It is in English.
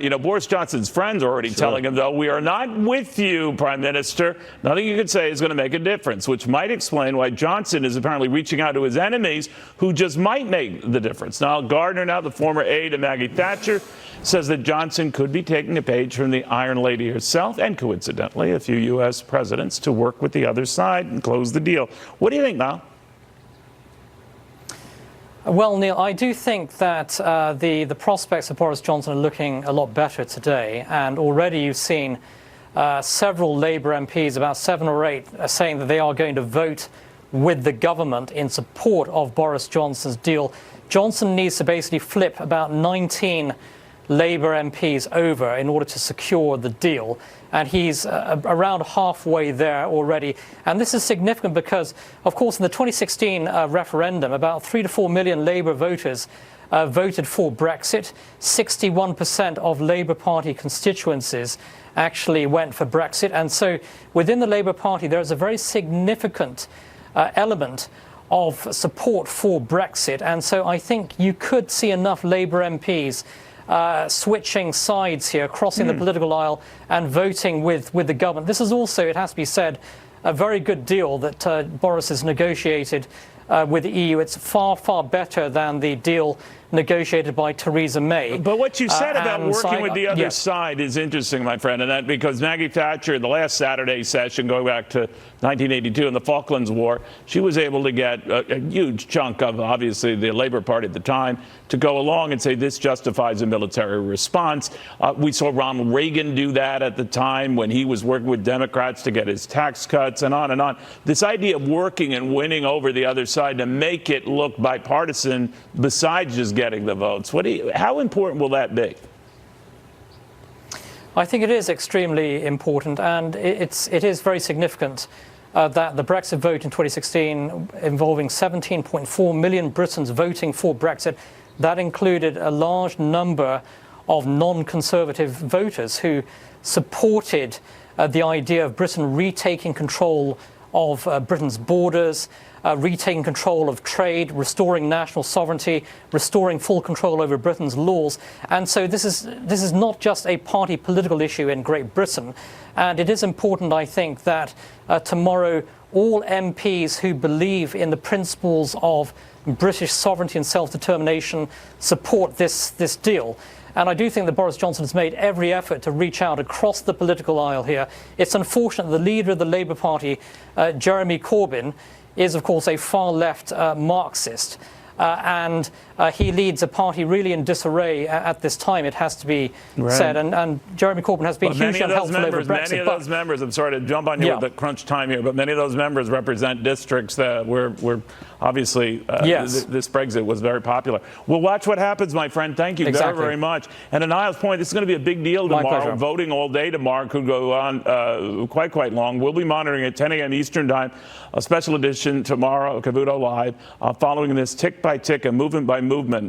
You know, Boris Johnson's friends are already telling him, though, we are not with you, Prime Minister. Nothing you could say is going to make a difference, which might explain why Johnson is apparently reaching out to his enemies who just might make the difference. Nile Gardiner, now the former aide of Maggie Thatcher, says that Johnson could be taking a page from the Iron Lady herself and, coincidentally, a few U.S. presidents to work with the other side and close the deal. What do you think, Niall? Well, Neil, I do think that the prospects of Boris Johnson are looking a lot better today. And already you've seen several Labour MPs, about 7 or 8, saying that they are going to vote with the government in support of Boris Johnson's deal. Johnson needs to basically flip about 19 Labour MPs over in order to secure the deal. And he's around halfway there already. And this is significant because, of course, in the 2016 referendum, about 3 to 4 million Labour voters voted for Brexit. 61% of Labour Party constituencies actually went for Brexit. And so within the Labour Party, there is a very significant element of support for Brexit. And so I think you could see enough Labour MPs switching sides here, crossing the political aisle and voting with the government. This is also, it has to be said, a very good deal that Boris has negotiated with the EU. It's far, far better than the deal negotiated by Theresa May. But what you said about working with the other side is interesting, my friend, and that because Maggie Thatcher, in the last Saturday session, going back to 1982 in the Falklands War, she was able to get a huge chunk of, obviously, the Labour Party at the time to go along and say this justifies a military response. We saw Ronald Reagan do that at the time when he was working with Democrats to get his tax cuts and on and on. This idea of working and winning over the other side to make it look bipartisan besides just getting the votes. How important will that be? I think it is extremely important, and it is very significant that the Brexit vote in 2016, involving 17.4 million Britons voting for Brexit, that included a large number of non-conservative voters who supported the idea of Britain retaking control of Britain's borders, retaking control of trade, restoring national sovereignty, restoring full control over Britain's laws. And so this is not just a party political issue in Great Britain. And it is important, I think, that tomorrow all MPs who believe in the principles of British sovereignty and self-determination support this deal. And I do think that Boris Johnson has made every effort to reach out across the political aisle here. It's unfortunate the leader of the Labour Party, Jeremy Corbyn, is, of course, a far-left Marxist. And he leads a party really in disarray at this time, it has to be said. And Jeremy Corbyn has been hugely unhelpful over Brexit. Many of those members, I'm sorry to jump on you with the crunch time here, but many of those members represent districts that were obviously, this Brexit was very popular. We'll watch what happens, my friend. Thank you very, very much. And to Niall's point, this is going to be a big deal tomorrow. Voting all day tomorrow could go on quite long. We'll be monitoring at 10 a.m. Eastern Time, a special edition tomorrow, Cavuto Live, following this tick by tick and movement by movement.